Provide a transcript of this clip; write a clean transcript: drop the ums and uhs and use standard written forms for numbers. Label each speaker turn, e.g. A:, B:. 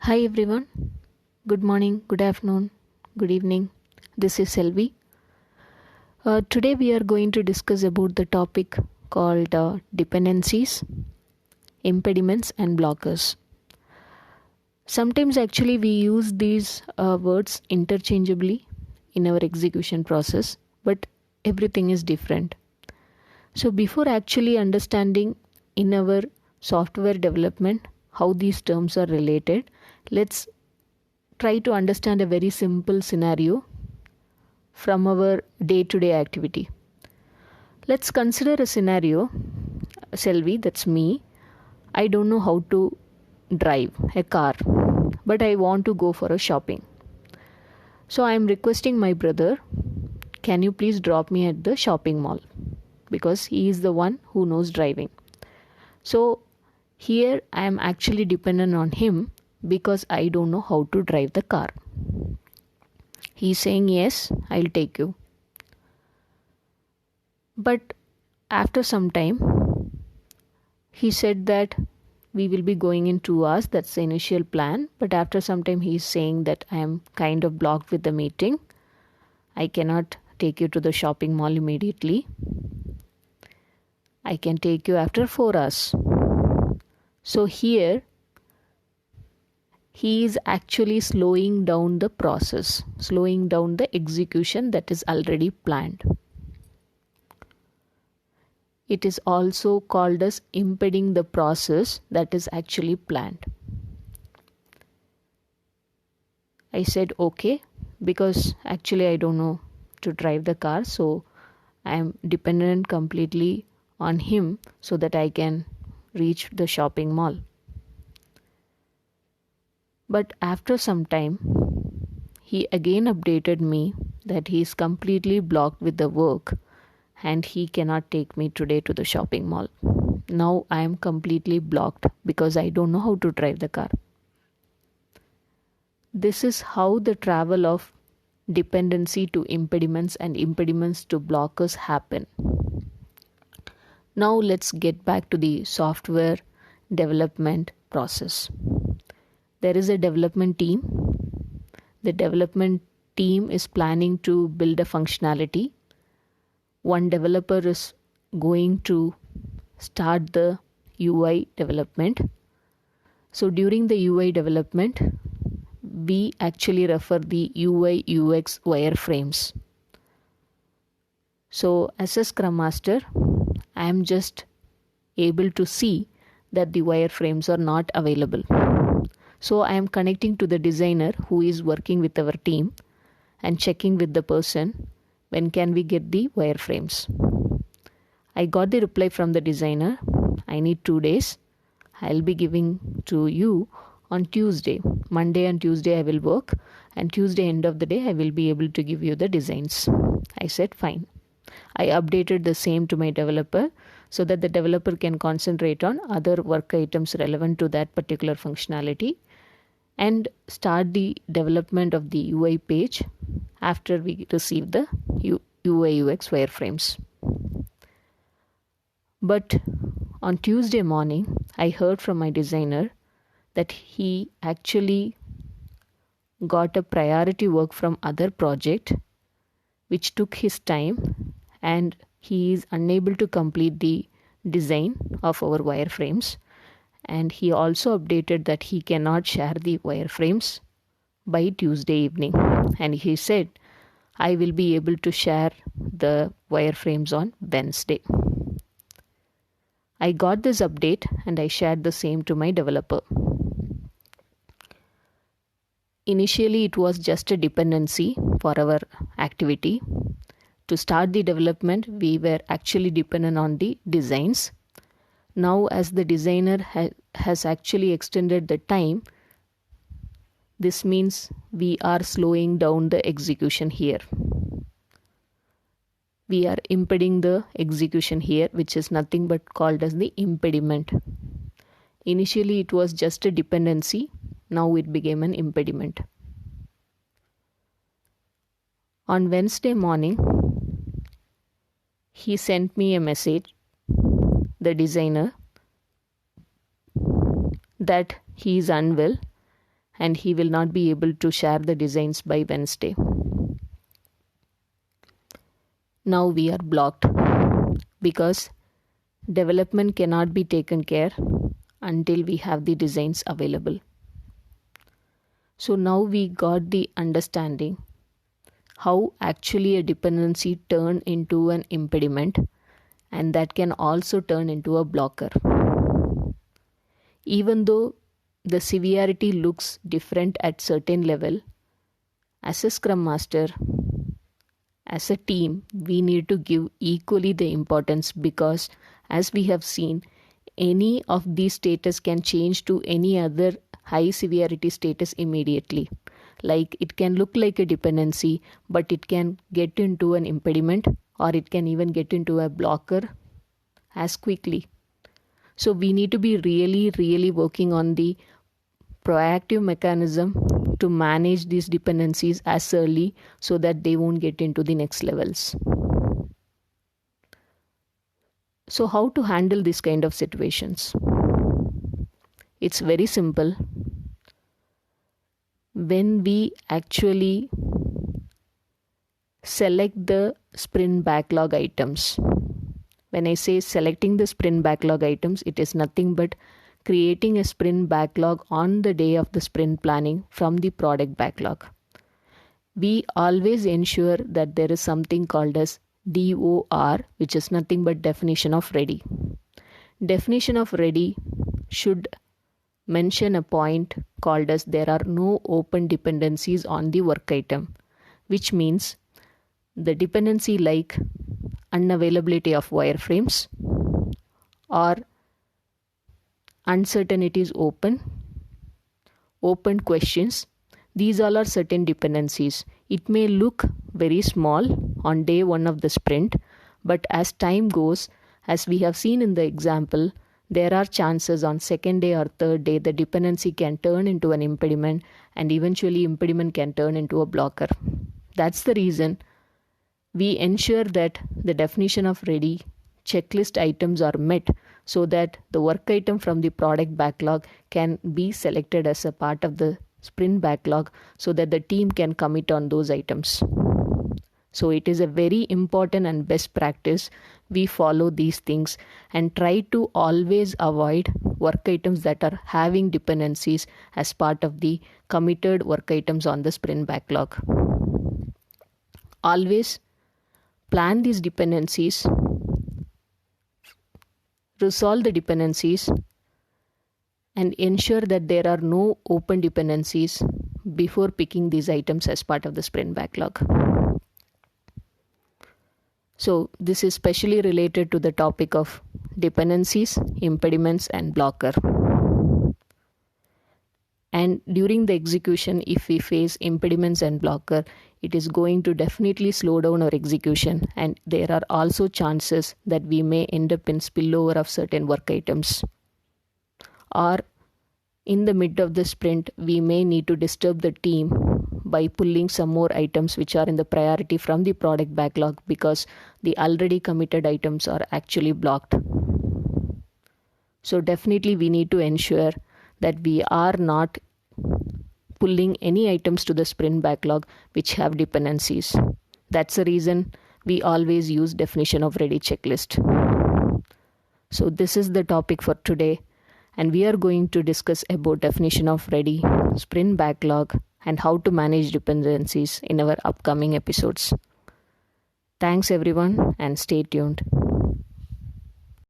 A: Hi everyone. Good morning, good afternoon, good evening. This is Selvi. Today we are going to discuss about the topic called dependencies, impediments and blockers. Sometimes actually we use these words interchangeably in our execution process, but everything is different. So before actually understanding in our software development how these terms are related, let's try to understand a very simple scenario from our day-to-day activity. Let's consider a scenario, Selvi, that's me. I don't know how to drive a car, but I want to go for a shopping. So I am requesting my brother, can you please drop me at the shopping mall? Because he is the one who knows driving. So here I am actually dependent on him because I don't know how to drive the car. He's saying, yes, I'll take you. But after some time, he said that we will be going in 2 hours. That's the initial plan. But after some time, he's saying that I am kind of blocked with the meeting. I cannot take you to the shopping mall immediately. I can take you after 4 hours. So here, he is actually slowing down the process, slowing down the execution that is already planned. It is also called as impeding the process that is actually planned. I said okay because actually I don't know to drive the car, so I am dependent completely on him so that I can reach the shopping mall. But after some time, he again updated me that he is completely blocked with the work and he cannot take me today to the shopping mall. Now I am completely blocked because I don't know how to drive the car. This is how the travel of dependency to impediments and impediments to blockers happen. Now let's get back to the software development process. There is a development team. The development team is planning to build a functionality. One developer is going to start the UI development. So during the UI development, we actually refer the UI UX wireframes. So as a Scrum Master, I am just able to see that the wireframes are not available. So I am connecting to the designer who is working with our team and checking with the person when can we get the wireframes. I got the reply from the designer. I need 2 days. I'll be giving to you on Tuesday. Monday and Tuesday I will work, and Tuesday end of the day I will be able to give you the designs. I said fine. I updated the same to my developer so that the developer can concentrate on other work items relevant to that particular functionality and start the development of the UI page after we receive the UI UX wireframes. But on Tuesday morning, I heard from my designer that he actually got a priority work from other project which took his time and he is unable to complete the design of our wireframes. And he also updated that he cannot share the wireframes by Tuesday evening. And he said, I will be able to share the wireframes on Wednesday. I got this update and I shared the same to my developer. Initially, it was just a dependency for our activity. To start the development, we were actually dependent on the designs. Now, as the designer has actually extended the time, this means we are slowing down the execution here. We are impeding the execution here, which is nothing but called as the impediment. Initially, it was just a dependency. Now it became an impediment. On Wednesday morning, he sent me a message, the designer, that he is unwell and he will not be able to share the designs by Wednesday. Now we are blocked because development cannot be taken care until we have the designs available. So now we got the understanding how actually a dependency turn into an impediment, and that can also turn into a blocker. Even though the severity looks different at certain level, as a Scrum Master, as a team, we need to give equally the importance, because as we have seen, any of these status can change to any other high severity status immediately. Like it can look like a dependency, but it can get into an impediment, or it can even get into a blocker as quickly. So we need to be really working on the proactive mechanism to manage these dependencies as early so that they won't get into the next levels. So how to handle this kind of situations? It's very simple. When we actually select the sprint backlog items, when I say selecting the sprint backlog items, it is nothing but creating a sprint backlog on the day of the sprint planning from the product backlog. We always ensure that there is something called as DOR, which is nothing but definition of ready. Definition of ready should mention a point called as there are no open dependencies on the work item, which means the dependency like unavailability of wireframes or uncertainties open questions. These all are certain dependencies. It may look very small on day one of the sprint, but as time goes, as we have seen in the example, there are chances on second day or third day the dependency can turn into an impediment, and eventually impediment can turn into a blocker. That's the reason we ensure that the definition of ready checklist items are met, so that the work item from the product backlog can be selected as a part of the sprint backlog, so that the team can commit on those items. So it is a very important and best practice we follow these things and try to always avoid work items that are having dependencies as part of the committed work items on the sprint backlog. Always plan these dependencies, resolve the dependencies, and ensure that there are no open dependencies before picking these items as part of the sprint backlog. So this is specially related to the topic of dependencies, impediments, and blocker. And during the execution, if we face impediments and blocker, it is going to definitely slow down our execution, and there are also chances that we may end up in spillover of certain work items. Or in the mid of the sprint, we may need to disturb the team by pulling some more items which are in the priority from the product backlog, because the already committed items are actually blocked. So definitely we need to ensure that we are not pulling any items to the sprint backlog which have dependencies. That's the reason we always use definition of ready checklist. So this is the topic for today, and we are going to discuss about definition of ready, sprint backlog, and how to manage dependencies in our upcoming episodes. Thanks everyone, and stay tuned.